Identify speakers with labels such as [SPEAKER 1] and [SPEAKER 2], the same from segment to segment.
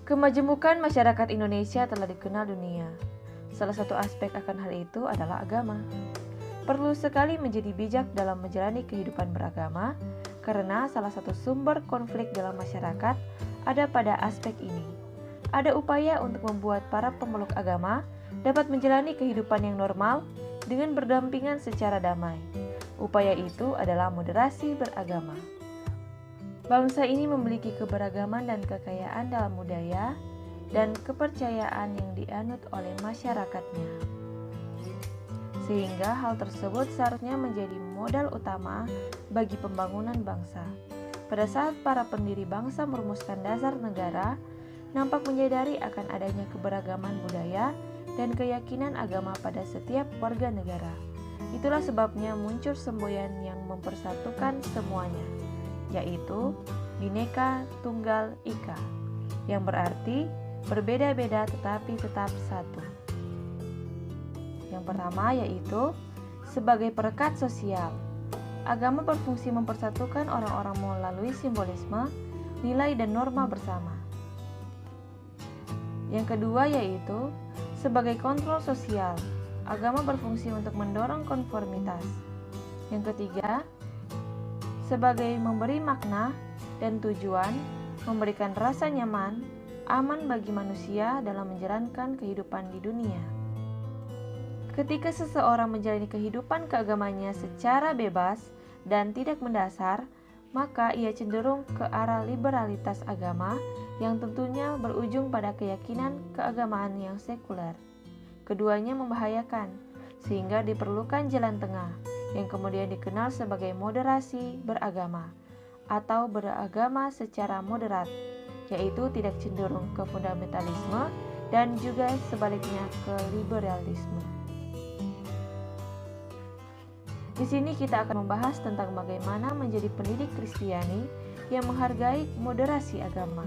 [SPEAKER 1] Kemajemukan masyarakat Indonesia telah dikenal dunia. Salah satu aspek akan hal itu adalah agama. Perlu sekali menjadi bijak dalam menjalani kehidupan beragama, karena salah satu sumber konflik dalam masyarakat ada pada aspek ini. Ada upaya untuk membuat para pemeluk agama dapat menjalani kehidupan yang normal dengan berdampingan secara damai. Upaya itu adalah moderasi beragama. Bangsa ini memiliki keberagaman dan kekayaan dalam budaya dan kepercayaan yang dianut oleh masyarakatnya. Sehingga hal tersebut seharusnya menjadi modal utama bagi pembangunan bangsa. Pada saat para pendiri bangsa merumuskan dasar negara, nampak menyadari akan adanya keberagaman budaya dan keyakinan agama pada setiap warga negara. Itulah sebabnya muncul semboyan yang mempersatukan semuanya, yaitu Bhinneka Tunggal Ika, yang berarti berbeda-beda tetapi tetap satu. Yang pertama yaitu sebagai perekat sosial. Agama berfungsi mempersatukan orang-orang melalui simbolisme, nilai dan norma bersama. Yang kedua yaitu sebagai kontrol sosial. Agama berfungsi untuk mendorong konformitas. Yang ketiga, sebagai memberi makna dan tujuan, memberikan rasa nyaman, aman bagi manusia dalam menjalankan kehidupan di dunia. Ketika seseorang menjalani kehidupan keagamannya secara bebas dan tidak mendasar, maka ia cenderung ke arah liberalitas agama yang tentunya berujung pada keyakinan keagamaan yang sekuler. Keduanya membahayakan, sehingga diperlukan jalan tengah yang kemudian dikenal sebagai moderasi beragama atau beragama secara moderat, yaitu tidak cenderung ke fundamentalisme dan juga sebaliknya ke liberalisme. Di sini kita akan membahas tentang bagaimana menjadi pendidik Kristiani yang menghargai moderasi agama.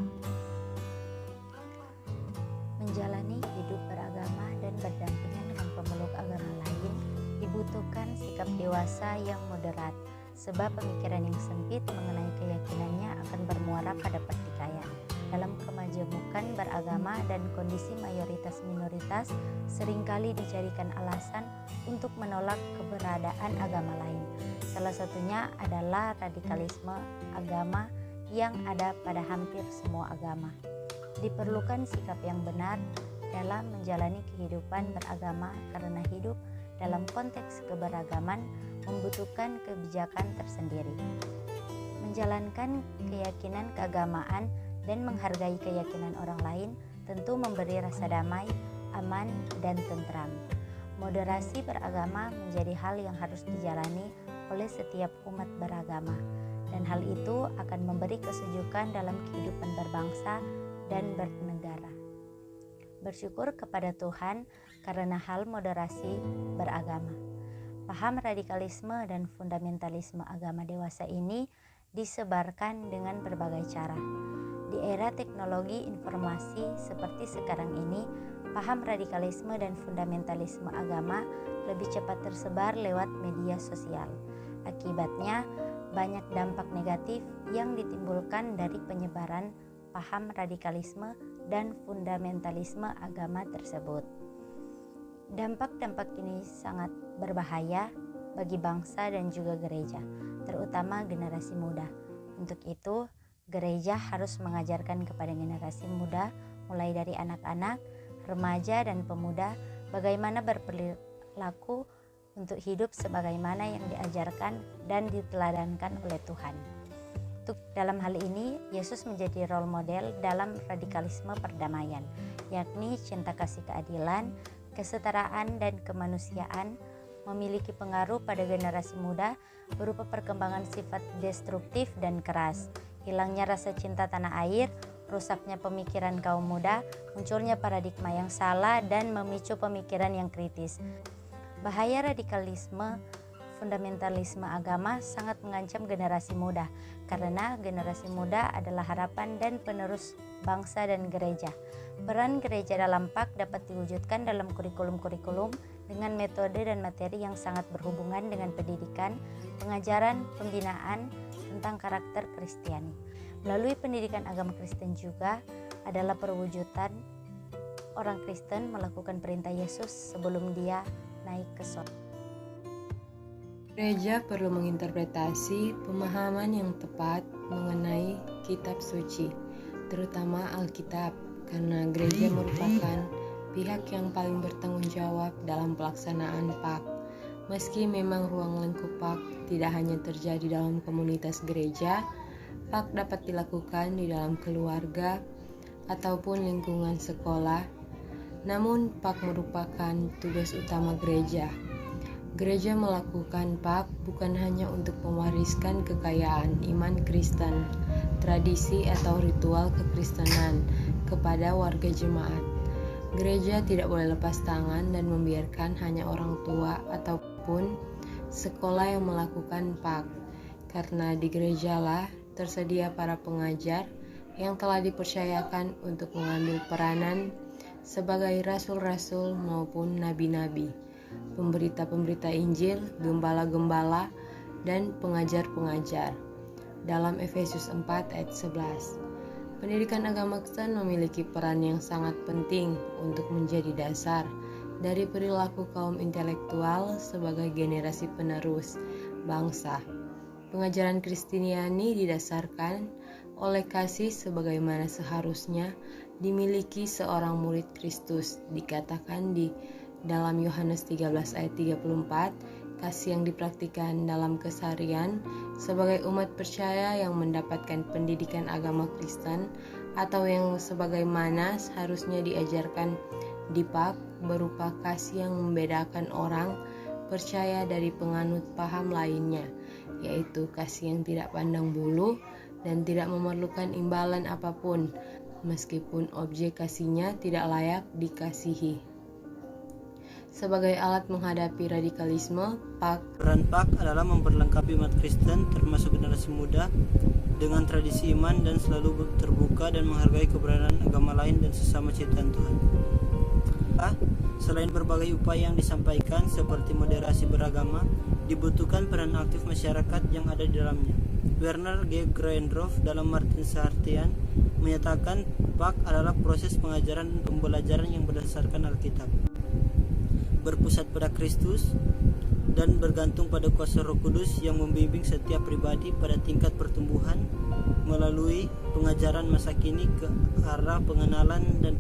[SPEAKER 2] Menjalani hidup beragama dan berdampingan dengan pemeluk agama lain dibutuhkan sikap dewasa yang moderat, sebab pemikiran yang sempit mengenai keyakinannya akan bermuara pada pertikaian. Dalam kemajemukan beragama dan kondisi mayoritas-minoritas seringkali dijadikan alasan untuk menolak keberadaan agama lain. Salah satunya adalah radikalisme agama yang ada pada hampir semua agama. Diperlukan sikap yang benar dalam menjalani kehidupan beragama karena hidup dalam konteks keberagaman membutuhkan kebijakan tersendiri. Menjalankan keyakinan keagamaan dan menghargai keyakinan orang lain tentu memberi rasa damai, aman, dan tentram. Moderasi beragama menjadi hal yang harus dijalani oleh setiap umat beragama, dan hal itu akan memberi kesejukan dalam kehidupan berbangsa dan bernegara. Bersyukur kepada Tuhan karena hal moderasi beragama. Paham radikalisme dan fundamentalisme agama dewasa ini disebarkan dengan berbagai cara. Di era teknologi informasi seperti sekarang ini, paham radikalisme dan fundamentalisme agama lebih cepat tersebar lewat media sosial. Akibatnya, banyak dampak negatif yang ditimbulkan dari penyebaran paham radikalisme dan fundamentalisme agama tersebut. Dampak-dampak ini sangat berbahaya bagi bangsa dan juga gereja, terutama generasi muda. Untuk itu, gereja harus mengajarkan kepada generasi muda, mulai dari anak-anak, remaja, dan pemuda, bagaimana berperilaku untuk hidup sebagaimana yang diajarkan dan diteladankan oleh Tuhan. Dalam hal ini, Yesus menjadi role model dalam radikalisme perdamaian, yakni cinta kasih keadilan, kesetaraan, dan kemanusiaan, memiliki pengaruh pada generasi muda berupa perkembangan sifat destruktif dan keras, hilangnya rasa cinta tanah air, rusaknya pemikiran kaum muda, munculnya paradigma yang salah, dan memicu pemikiran yang kritis. Bahaya radikalisme fundamentalisme agama sangat mengancam generasi muda, karena generasi muda adalah harapan dan penerus bangsa dan gereja. Peran gereja dalam PAK dapat diwujudkan dalam kurikulum-kurikulum dengan metode dan materi yang sangat berhubungan dengan pendidikan, pengajaran, pembinaan tentang karakter Kristiani. Melalui pendidikan agama Kristen juga, adalah perwujudan orang Kristen melakukan perintah Yesus sebelum dia naik ke sorga.
[SPEAKER 3] Gereja perlu menginterpretasi pemahaman yang tepat mengenai kitab suci, terutama Alkitab, karena gereja merupakan pihak yang paling bertanggung jawab dalam pelaksanaan PAK. Meski memang ruang lingkup PAK tidak hanya terjadi dalam komunitas gereja, PAK dapat dilakukan di dalam keluarga ataupun lingkungan sekolah. Namun PAK merupakan tugas utama gereja. Gereja melakukan PAK bukan hanya untuk mewariskan kekayaan iman Kristen, tradisi atau ritual kekristenan kepada warga jemaat. Gereja tidak boleh lepas tangan dan membiarkan hanya orang tua ataupun sekolah yang melakukan PAK, karena di gerejalah tersedia para pengajar yang telah dipercayakan untuk mengambil peranan sebagai rasul-rasul maupun nabi-nabi, pemberita-pemberita Injil, gembala-gembala, dan pengajar-pengajar. Dalam Efesus 4 ayat 11, pendidikan agama Kristen memiliki peran yang sangat penting untuk menjadi dasar dari perilaku kaum intelektual sebagai generasi penerus bangsa. Pengajaran Kristiani didasarkan oleh kasih sebagaimana seharusnya dimiliki seorang murid Kristus. Dikatakan di dalam Yohanes 13 ayat 34, kasih yang dipraktikkan dalam keseharian sebagai umat percaya yang mendapatkan pendidikan agama Kristen atau yang sebagaimana seharusnya diajarkan di PAK berupa kasih yang membedakan orang percaya dari penganut paham lainnya, yaitu kasih yang tidak pandang bulu dan tidak memerlukan imbalan apapun, meskipun objek kasihnya tidak layak dikasihi. Sebagai alat menghadapi radikalisme,
[SPEAKER 4] peran PAK adalah memperlengkapi umat Kristen termasuk generasi muda dengan tradisi iman dan selalu terbuka dan menghargai keberadaan agama lain dan sesama ciptaan Tuhan. Selain berbagai upaya yang disampaikan seperti moderasi beragama, dibutuhkan peran aktif masyarakat yang ada di dalamnya. Werner G. Greindorf dalam Martin Sartian menyatakan PAK adalah proses pengajaran dan pembelajaran yang berdasarkan Alkitab, berpusat pada Kristus dan bergantung pada kuasa Roh Kudus yang membimbing setiap pribadi pada tingkat pertumbuhan melalui pengajaran masa kini ke arah pengenalan dan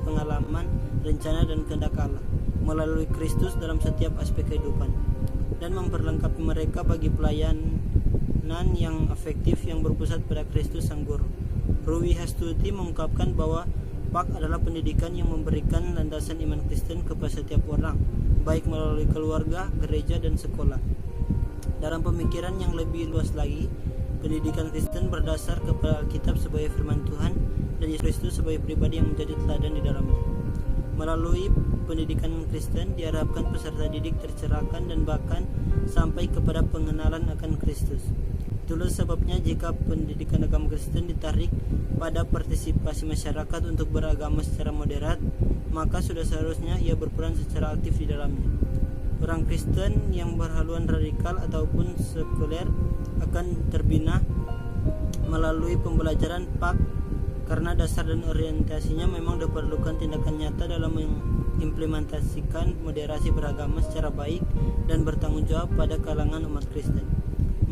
[SPEAKER 4] pengalaman rencana dan kehendak Allah melalui Kristus dalam setiap aspek kehidupan, dan memperlengkapi mereka bagi pelayanan yang efektif yang berpusat pada Kristus Sang Guru. Ruwi Hastuti mengungkapkan bahwa PAK adalah pendidikan yang memberikan landasan iman Kristen kepada setiap orang, baik melalui keluarga, gereja, dan sekolah. Dalam pemikiran yang lebih luas lagi, pendidikan Kristen berdasar kepada Alkitab sebagai firman Tuhan dan Yesus Kristus sebagai pribadi yang menjadi teladan di dalamnya. Melalui pendidikan Kristen diharapkan peserta didik tercerahkan dan bahkan sampai kepada pengenalan akan Kristus. Itulah sebabnya jika pendidikan agama Kristen ditarik pada partisipasi masyarakat untuk beragama secara moderat, maka sudah seharusnya ia berperan secara aktif di dalamnya. Orang Kristen yang berhaluan radikal ataupun sekuler akan terbina melalui pembelajaran PAK karena dasar dan orientasinya memang diperlukan tindakan nyata dalam mengimplementasikan moderasi beragama secara baik dan bertanggung jawab pada kalangan umat Kristen.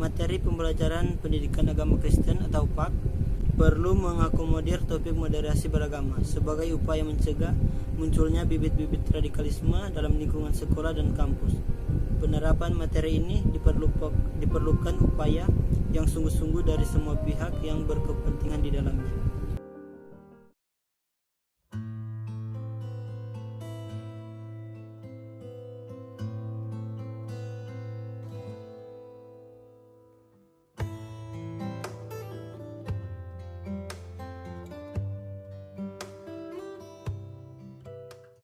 [SPEAKER 4] Materi pembelajaran pendidikan agama Kristen atau PAK perlu mengakomodir topik moderasi beragama sebagai upaya mencegah munculnya bibit-bibit radikalisme dalam lingkungan sekolah dan kampus. Penerapan materi ini diperlukan upaya yang sungguh-sungguh dari semua pihak yang berkepentingan di dalamnya.